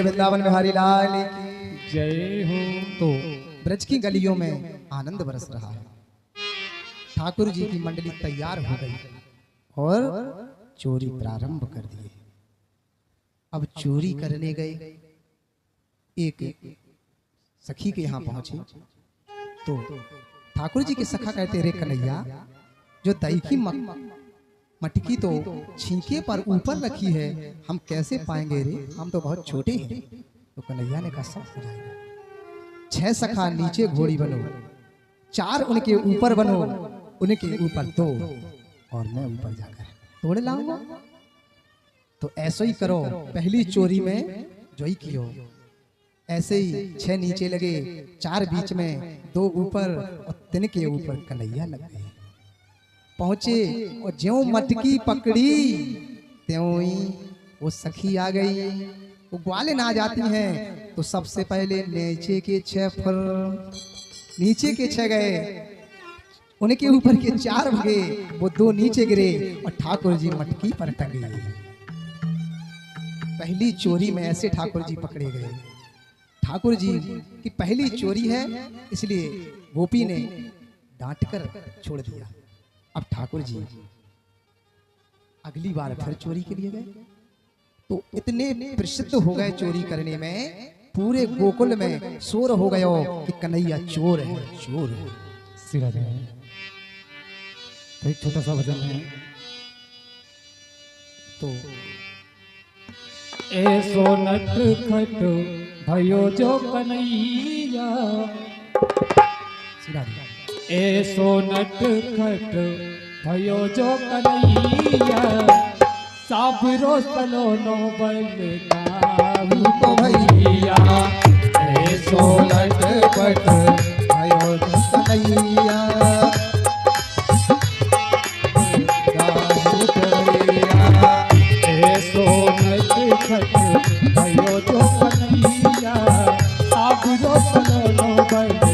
वृंदावन बिहारी लाल की जय हो। तो ब्रज की गलियों में आनंद बरस रहा है। ठाकुर जी की मंडली तैयार हो गई और चोरी प्रारंभ कर दिए। अब चोरी करने गए, एक सखी के यहाँ पहुंचे तो ठाकुर जी के सखा कहते, रे कन्हैया, जो दही की मटकी तो छींके पर ऊपर रखी है, हम कैसे पाएंगे रे, हम तो बहुत छोटे हैं। तो कन्हैया ने कहा सब हो जाएगा। 6 सखा नीचे घोड़ी बनो, 4 उनके ऊपर बनो, उनके ऊपर 2 और मैं ऊपर जाकर तोड़ लाऊंगा। तो ऐसा ही करो, पहली चोरी में जो ही कियो, ऐसे ही 6 नीचे लगे, 4 बीच में, 2 ऊपर और 3 के ऊपर कन्हैया लग गए। पहुंचे और ज्यों मटकी पकड़ी त्यों ही वो सखी आ गई। वो ग्वालिन आ जाती हैं तो सबसे पहले नीचे के 6 फल, नीचे के 6 गए, उनके ऊपर के 4 भगे, वो 2 नीचे गिरे और ठाकुर जी मटकी पर टंगे। पहली चोरी में ऐसे ठाकुर जी पकड़े गए। ठाकुर जी की पहली चोरी है, इसलिए गोपी ने डांटकर छोड़ दिया। अब ठाकुर जी अगली बार फिर चोरी के लिए गए तो इतने प्रसिद्ध हो गए चोरी करने में, पूरे गोकुल में शोर हो गया कि कन्हैया चोर है, चोर है। सिराज है तो एक छोटा सा भजन है। तो ऐसो नट खट भयो जो कन्हैया, ऐसो नट खट भयो जो कन्हैया, साबरो सलोनो बलदाऊ तो भैया। ऐसो नट खट भयो जो कन्हैया, ऐसो नट खट भयो जो कन्हैया, साबरो सलोनो बलदाऊ।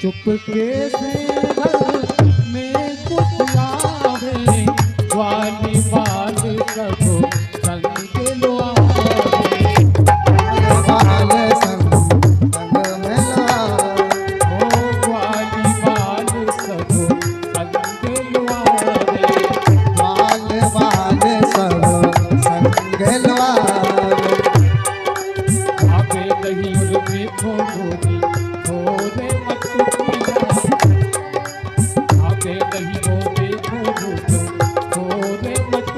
चुपके से घर में कुछ आवे, वाली बाल सब संग लो आवे, बाल संग में लावे, ओ वाली बाल सब संग लो आवे, बाल सब संग लो आवे। आगे दही में खोली थोड़े आगे दही को देखो थोड़े मत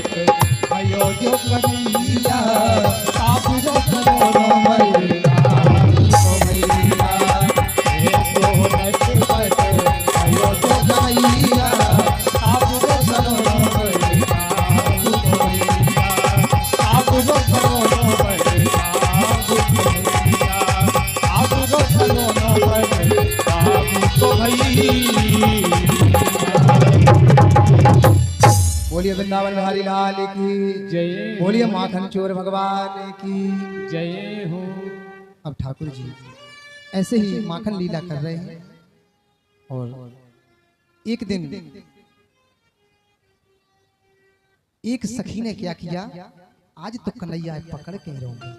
पेट भयो जो कन्हैया आप जो करो मैया तो मैया तो नट पेट भयो जो कन्हैया आप जो करो मैया तो मैया आप जो करो मैया आप जो करो मैया तो मैया। बोलिए वृंदावन बिहारी लाल की जय बोलिए माखन चोर भगवान की जय हो। अब ठाकुर जी ऐसे ही माखन लीला कर रहे हैं और एक दिन एक सखी ने क्या किया, आज तो कन्हैया पकड़ के रहूंगी।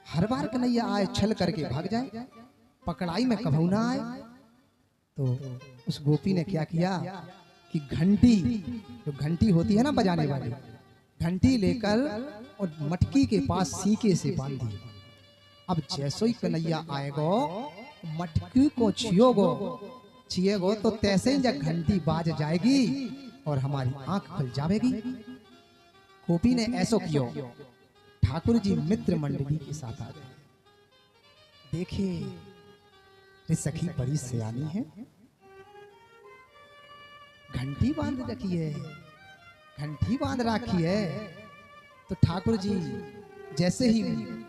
हर बार कन्हैया आए छल करके भाग जाए, पकड़ाई में कभू ना आए। तो उस गोपी ने क्या किया कि घंटी, जो घंटी होती है ना बजाने वाली, घंटी लेकर और मटकी के पास सीके से बांध दी। अब जैसे ही कन्हैया आएगो, मटकी को छिएगो तो तैसे ही जब घंटी बाज जाएगी और हमारी आंख खुल जाएगी। गोपी ने ऐसो कियो। ठाकुर जी मित्र मंडली के साथ आ गए। देखे ये सखी बड़ी सयानी है, घंटी बांध रखी है, घंटी बांध रखी है। तो ठाकुर जी जैसे ही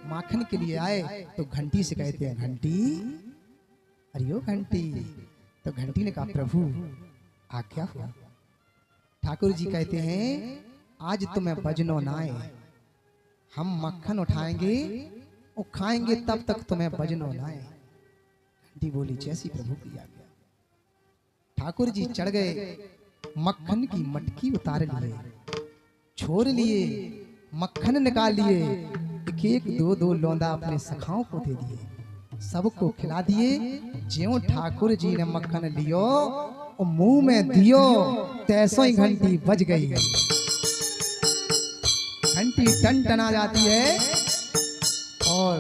माखन के लिए आए तो घंटी से कहते हैं, घंटी अरे ओ घंटी। तो घंटी ने कहा, प्रभु आज्ञा हुआ। ठाकुर जी कहते हैं, आज तुम्हें बजनो ना आए, हम मक्खन उठाएंगे और खाएंगे तब तक तुम्हें बजनो ना आए। घंटी बोली, जैसी प्रभु की आज्ञा। ठाकुर जी चढ़ गए, मक्खन की मटकी उतार लिए, छोड़ लिए, मक्खन निकाल लिए, एक एक दो दो लौंदा अपने सखाओं को दे दिए, सबको खिला दिए। ज्यों ठाकुर जी ने मक्खन लियो और मुंह में दियो, तैसो ही घंटी बज गई। घंटी टन टना जाती है और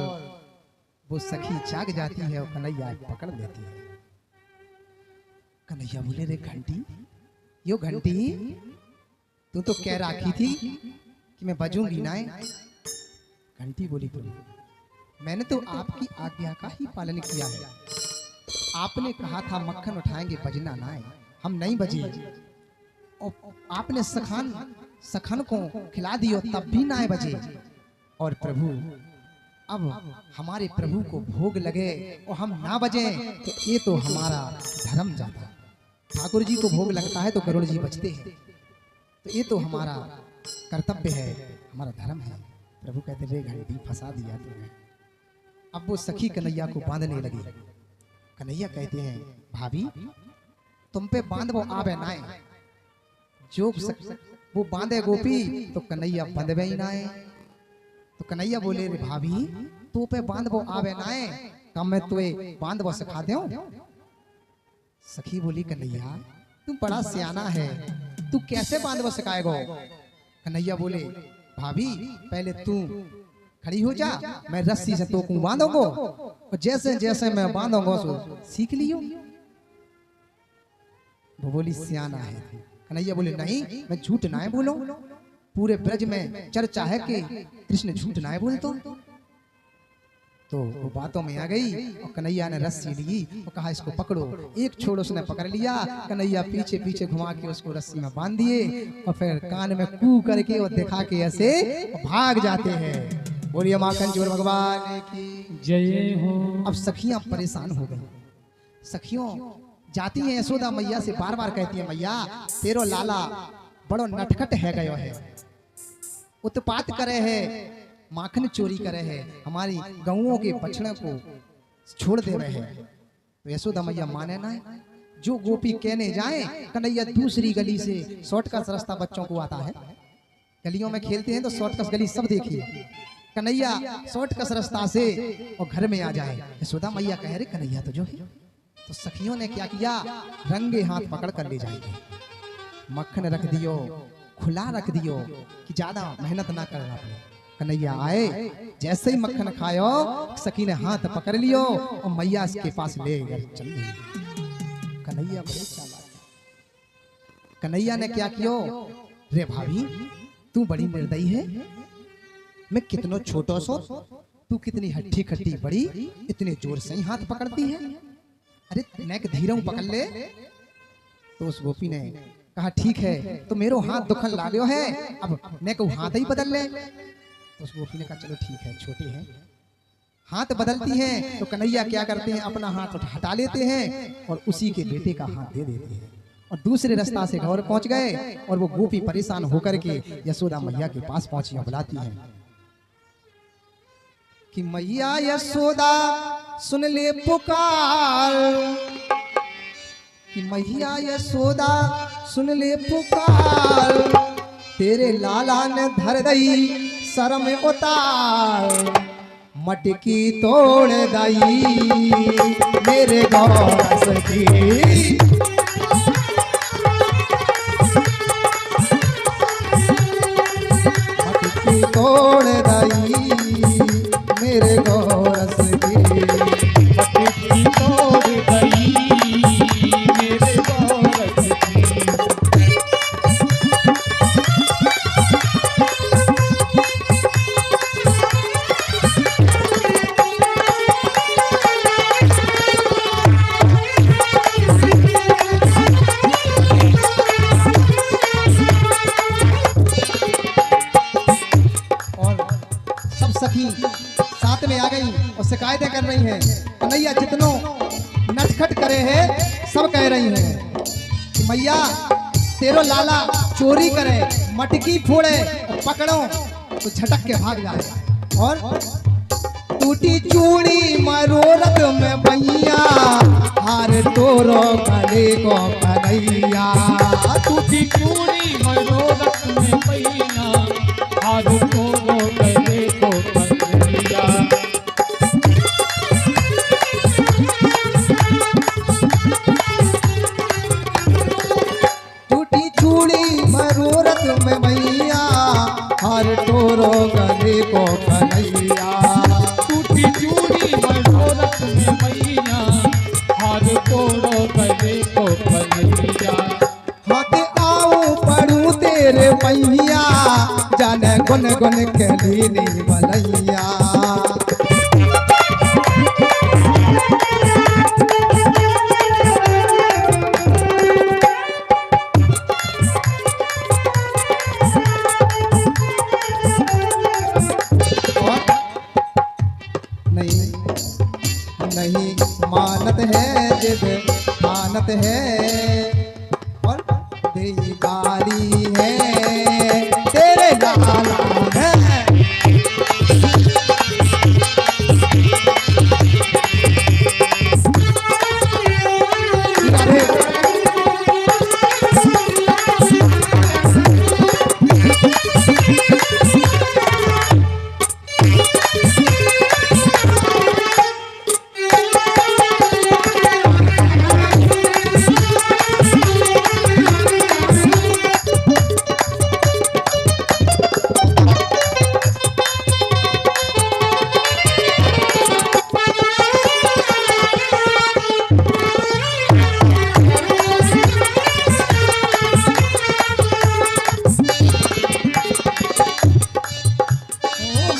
वो सखी जाग जाती है और कन्हैया पकड़ लेती है। कन्हैया बोले, रे घंटी, यो घंटी तू तो कह रखी थी कि मैं बजूंगी ना। घंटी बोली, प्रभु मैंने तो आपकी आज्ञा का ही पालन किया है। आपने कहा था मक्खन उठाएंगे बजना ना है, हम नहीं बजे। और आपने सखन को खिला दियो तब भी ना बजे। और प्रभु अब हमारे प्रभु को भोग लगे और हम ना बजे तो ये तो हमारा धर्म जाता। ठाकुर जी को भोग लगता है तो गरुड़ जी बचते हैं, तो ये तो हमारा कर्तव्य है, हमारा धर्म है। प्रभु कहते, वे घंटी फंसा दिया तुमने। अब वो सखी कन्हैया को बांधने लगी। कन्हैया कहते हैं, भाभी तुम पे बांध वो आवे नाए। जो वो बांधे गोपी तो कन्हैया बंधवे ही नाए। तो कन्हैया बोले, रे भाभी तू पे बांध वो आवे नाए, कम मैं तुए बांध वो सिखा दूं। सखी बोली, कन्हैया तू बड़ा सियाना है, तू कैसे बांध वो सिखाएगो। कन्हैया बोले, भाभी पहले तू खड़ी हो जा, मैं रस्सी से तो बांधूंगा और जैसे जैसे मैं बांधूंगा सो सीख लियो। वो बोली, सियाना है। कन्हैया बोले, नहीं मैं झूठ ना बोलूं, पूरे ब्रज में चर्चा है कि कृष्ण झूठ ना बोल। तो वो बातों में आ गई और कन्हैया ने रस्सी ली और कहा, इसको पकड़ो। एक छोड़ उसने पकड़ लिया, कन्हैया पीछे पीछे घुमा के उसको रस्सी में बांध दिए और फिर कान में कू करके और दिखा के ऐसे भाग जाते हैं। बोलिए माखन चोर भगवान की जय हो। अब सखियां परेशान हो गई। सखियों जाती हैं यशोदा मैया से, बार बार कहती है, मैया तेरो लाला बड़ो नटखट है गयो है, उत्पात करे है, माखन चोरी करे है, हमारी गऊओं के बछड़े को छोड़ दे रहे हैं। तो यशोदा मैया माने ना। जो गोपी कहने जाए, कन्हैया दूसरी गली से शॉर्टकट रास्ता बच्चों को आता है, गलियों में खेलते हैं तो शॉर्टकट गली सब देखिए, कन्हैया शॉर्टकट रास्ता से और घर में आ जाए। यशोदा मैया कह रहे, कन्हैया तो जो है। तो सखियों ने क्या किया, रंगे हाथ पकड़ कर ले जाएंगे, मक्खन रख दियो, खुला रख दियो कि ज्यादा मेहनत ना करना पड़े। कन्हैया आए, जैसे ही मक्खन खायो, सखी ने हाथ पकड़ लियो और मैया के पास ले गए चल गई। कन्हैया बड़े चालाक। कन्हैया ने क्या कियो, रे भाभी तू बड़ी निर्दयी है, मैं कितनो छोटो सो तू कितनी हट्टी खट्टी बड़ी इतने जोर से ही हाथ पकड़ती है। अरे नेक धीरे पकड़ ले। तो उस गोपी ने कहा ठीक है तो मेरो हाथ दुखन लागो है, अब नेक हाथ ही बदल ले। तो उस गोपी ने कहा चलो ठीक है, छोटी है। हाथ बदलती हैं तो कन्हैया क्या करते हैं, अपना हाथ हटा लेते हैं और उसी के बेटे का हाथ दे देते हैं और दूसरे रास्ता से घर पहुंच गए। और वो गोपी परेशान होकर के यशोदा मैया के पास पहुंची और बुलाती हैं कि मैया यशोदा सुन ले पुकार, कि मैया यशोदा सुन ले पुकार, तेरे लाला ने धर दई सर में उतार, मटकी तोड़ दई मेरे गौरस की, मटकी तोड़ दई मेरे गौरस की, मटकी तोड़ दई मेरे गौरस की। सखी साथ में आ गई और शिकायतें कर रही हैं। कन्हैया जितनों नटखट करे हैं सब कह रही हैं कि मैया तेरो लाला चोरी करे, मटकी फोड़े, पकड़ो तो झटक के भाग जाए। और टूटी चूड़ी मरोरत में भैया, हार तोरो गले को कन्हैया, टूटी चूड़ी मनोरथ में पैया, हार तोरो गले को कन्हैया। टूटी चूड़ी मरोरत में भैया, हार तोरो गले को कन्हैया, टूटी चूड़ी मनोरथ में पैया, हार तोरो गले को कन्हैया। हाथ आऊं पढ़ूं तेरे पैया, जाने गुन गुन के लीनी बलैया। नहीं नहीं मानत है जिद मानत है, और तेरी बारी है तेरे लाला है।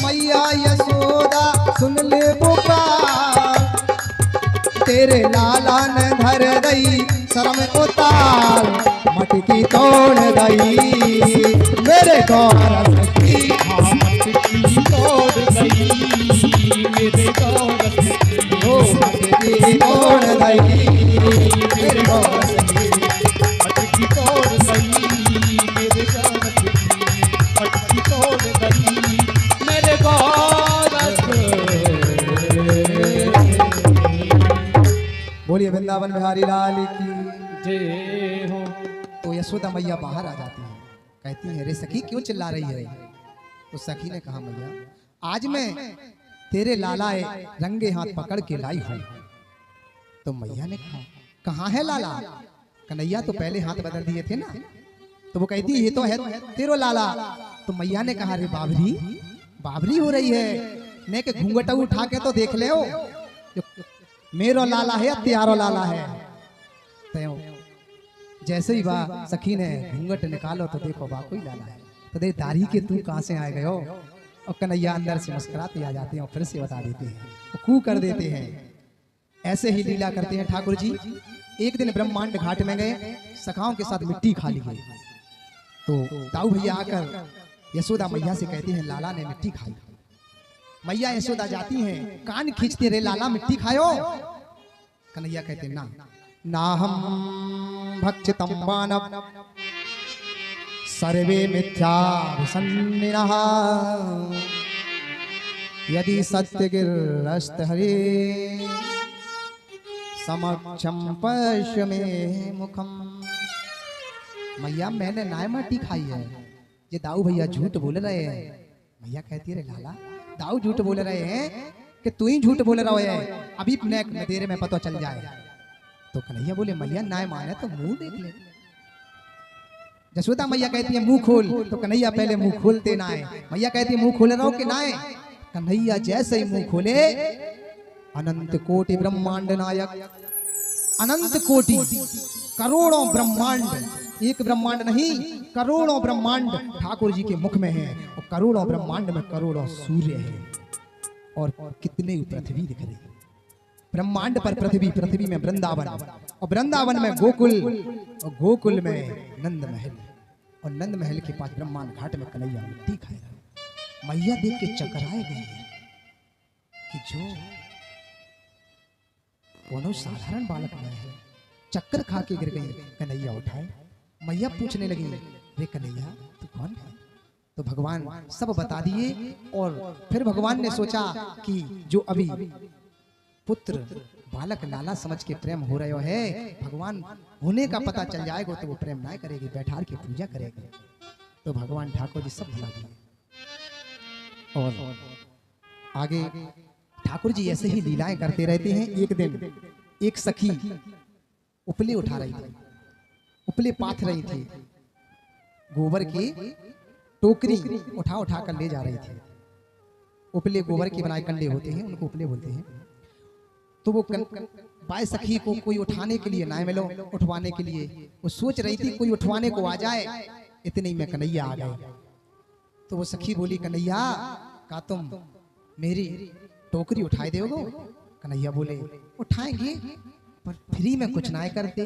मैया यशोदा सुन ले पुकार, तेरे लाला ने धर दई शर्म उतार, मटकी तोड़ दई मेरे गौरस की, मटकी तोड़ दई मेरे गौरस की। ओ मटकी तोड़ दई मेरे गौरस की, मटकी तोड़ दई मेरे गौरस की, मटकी तोड़ दई मेरे गौरस की। बोलिए वृंदावन बिहारी लाल की। जय हो। तो यशोदा मैया बाहर आ जाती है, कहती है रे सखी क्यों चिल्ला रही है। तो सखी ने कहा मैया आज मैं तेरे लालाए रंगे हाथ पकड़ के लाई हूं। तो मैया ने कहा कहाँ है लाला। कन्हैया तो पहले हाथ बदल दिए थे ना। तो वो कहती ये तो है तेरो लाला। तो मैया ने कहा रे बाबरी बाबरी हो रही है, ने के घूंघट उठा के तो देख ले मेरो लाला है त्यारो लाला है। जैसे ही वाह सखी ने घूंघट निकालो तो देखो वाह कोई लाला है। तो देख दाढ़ी के तू कहाँ से आए गए हो? और कन्हैया अंदर से मुस्कुराते आ जाते हैं और फिर से बता देते हैं, वो कू कर देते हैं। ऐसे ही लीला करते हैं ठाकुर जी। एक दिन ब्रह्मांड घाट में गए, सखाओं के साथ मिट्टी खा ली गई। तो ताऊ भैया आकर यशोदा मैया से कहते हैं लाला ने मिट्टी खाई। मैया यशोदा जाती हैं, कान खींचते रे लाला मिट्टी खायो। कन्हैया कहते ना ना हम भक्षितम वानव सर्वे मिथ्याभिसन्निनः यदि सत्य गिरस्त हरे समक्षम पश्य में मुखम। मैया मैंने नाय माटी खाई है, ये दाऊ भैया झूठ बोल रहे हैं। मैया कहती है रे लाला दाऊ झूठ बोल रहे हैं कि तू ही झूठ बोल रहा है, अभी देर में पता चल जाए। तो कन्हैया बोले मैया नाय माने तो मुंह देख ले। यशोदा मैया कहती है मुंह खोल, तो कन्हैया पहले मुंह खोलते ना है। मैया कहती है मुंह खोल रहा हो कि ना है? कन्हैया जैसे ही मुंह खोले अनंत कोटि ब्रह्मांड नायक, अनंत कोटि करोड़ों ब्रह्मांड, एक ब्रह्मांड नहीं करोड़ों ब्रह्मांड ठाकुर जी के मुख में है। और करोड़ों ब्रह्मांड में करोड़ों सूर्य है और कितने पृथ्वी दिख रही है। ब्रह्मांड पर पृथ्वी, पृथ्वी में वृंदावन, और वृंदावन में गोकुल, और गोकुल में नंद महल, और नंद महल के पास ब्रह्मांड घाट में कन्हैया मिट्टी खाए रहा। मैया देख के चकराए गई है कि जो कोनो साधारण बालक में है, चक्कर खा के गिर गई। कन्हैया उठाए, मैया पूछने लगी रे कन्हैया तू कौन है? तो भगवान सब बता दिए। और फिर भगवान ने सोचा कि जो अभी पुत्र बालक लाला समझ के प्रेम हो रहे हो है, भगवान होने का पता चल जाएगा तो वो प्रेम ना करेगी, बैठार के पूजा करेगी। तो भगवान ठाकुर जी सब भुला दिए। और आगे ठाकुर जी ऐसे ही लीलाएं करते रहते हैं। एक दिन एक सखी उपले उठा रही थी, उपले पाथ रही थी, गोबर की टोकरी उठा उठा कर ले जा रही थी। उपले गोबर के बनाए कंडे होते हैं, उनको उपले बोलते हैं। तो वो बाय सखी को कोई उठाने के लिए ना मिलो, उठवाने के लिए वो सोच रही थी कोई उठवाने को आ जाए। इतने ही में कन्हैया आ गए। तो वो सखी बोली कन्हैया का तुम मेरी टोकरी उठाए दोगे? कन्हैया बोले उठाएंगे पर फ्री में कुछ ना करते।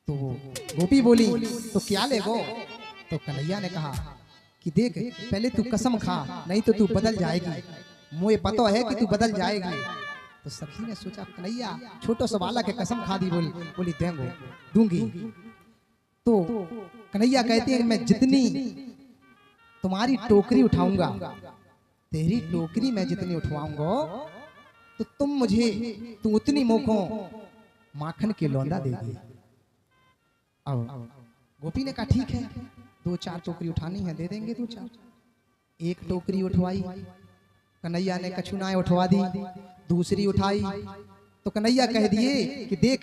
तो वो गोपी बोली तो क्या लेगो? तो कन्हैया ने कहा कि देख पहले तू कसम खा, नहीं तो तू बदल जाएगी, मुझे पता है कि तू बदल जाएगी। तो सखी ने सोचा कन्हैया छोटो सा बालक के कसम खा दी, बोली देंगो दूंगी। तो कन्हैया कहते हैं मैं जितनी तुम्हारी टोकरी उठाऊंगा, तेरी टोकरी में जितनी उठवाऊंगा तो तू उतनी मोखों माखन के लौंदा देगी। अब गोपी ने कहा ठीक है, 2-4 टोकरी उठानी है, दे देंगे 2-4। एक टोकरी उठवाई, कन्हैया ने कछुनाएं उठवा दी। दूसरी उठाई तो कन्हैया कह दिए कि देख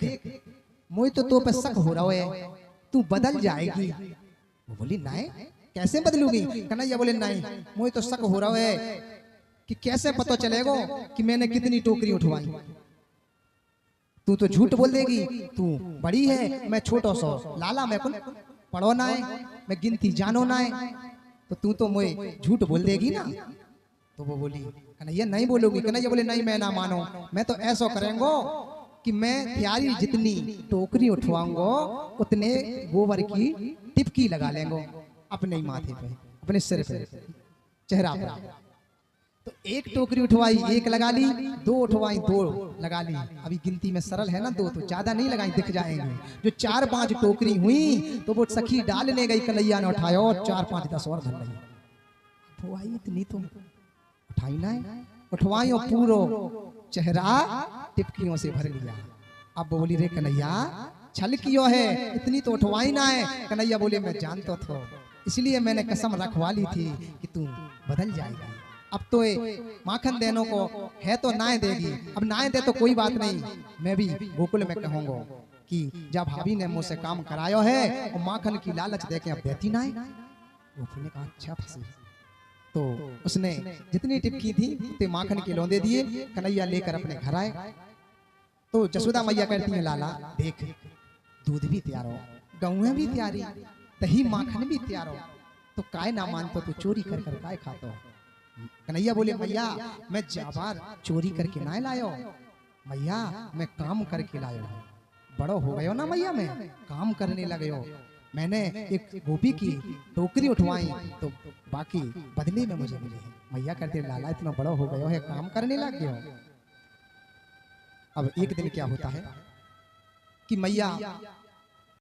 मुझे तो पे शक हो रहा है, तू बदल जाएगी। वो बोली नहीं कैसे बदलूंगी? कन्हैया बोले नहीं मुझे तो शक हो रहा है कि कैसे पता चलेगा कि मैंने कितनी टोकरी उठवाई। तू तो झूठ बोल देगी, तू बड़ी है मैं छोटो सो लाला, मैं पढ़ो ना है, मैं गिनती जानो ना है, तो तू तो मुझे झूठ बोल देगी ना। तो वो बोली कन्हैया नहीं बोलूंगी। कन्हैया बोले नहीं मैं ना मानो, मैं तो ऐसा करेंगो कि मैं त्यारी जितनी टोकरी उठवाऊंगो उतने गोबर की टिपकी लगा लेंगो अपने ही माथे पे, अपने सिर पे, चेहरा पे। तो एक टोकरी उठवाई, एक लगा ली, 2 उठवाई, 2 लगा ली। अभी गिनती में सरल है ना 2, तो ज्यादा नहीं लगाई, दिख जाएंगे। जो 4-5 टोकरी हुई तो वो सखी डालने गई, कन्हैया ने उठाया और 4-5-10 और धर ली। वो आई इतनी तो उठाई ना, उठवाई और पूरो चेहरा टिपकियों से भर लिया। अब बोली रे कन्हैया छल क्यों है, इतनी तो उठवाई ना है। कन्हैया बोले मैं जानता था, इसलिए मैंने कसम रखवा ली थी कि तू बदल जाएगी। अब तो माखन देनों को है तो नाय देगी, अब नाय दे तो कोई बात नहीं, मैं भी गोकुल में कहूंगा कि जब भाभी ने मुझसे काम कराया है और माखन की लालच देके अब देती नाय। गोकुल ने कहा अच्छा फंसी। तो उसने जितनी टिपकी थी उतने माखन के लौंदे दिए, कन्हैया लेकर अपने घर आए। तो जसोदा मैया कहती है लाला देख दूध भी तैयार हो, गौएं भी तैयारी, दही माखन भी तैयार हो, तो काय ना मानतो तू चोरी कर कर काय खातो। कन्हैया बोले मैया मैं जाबार चोरी करके ना लायो, मैया मैं काम करके लायो। बड़ो हो गयो ना मैया, मैं काम करने लगे हो, मैंने एक गोपी की टोकरी उठवाई तो बाकी बदले में मुझे मिले। मैया कहते लाला इतना बड़ा हो गयो है, काम करने लग गए हो। अब एक दिन क्या होता है कि मैया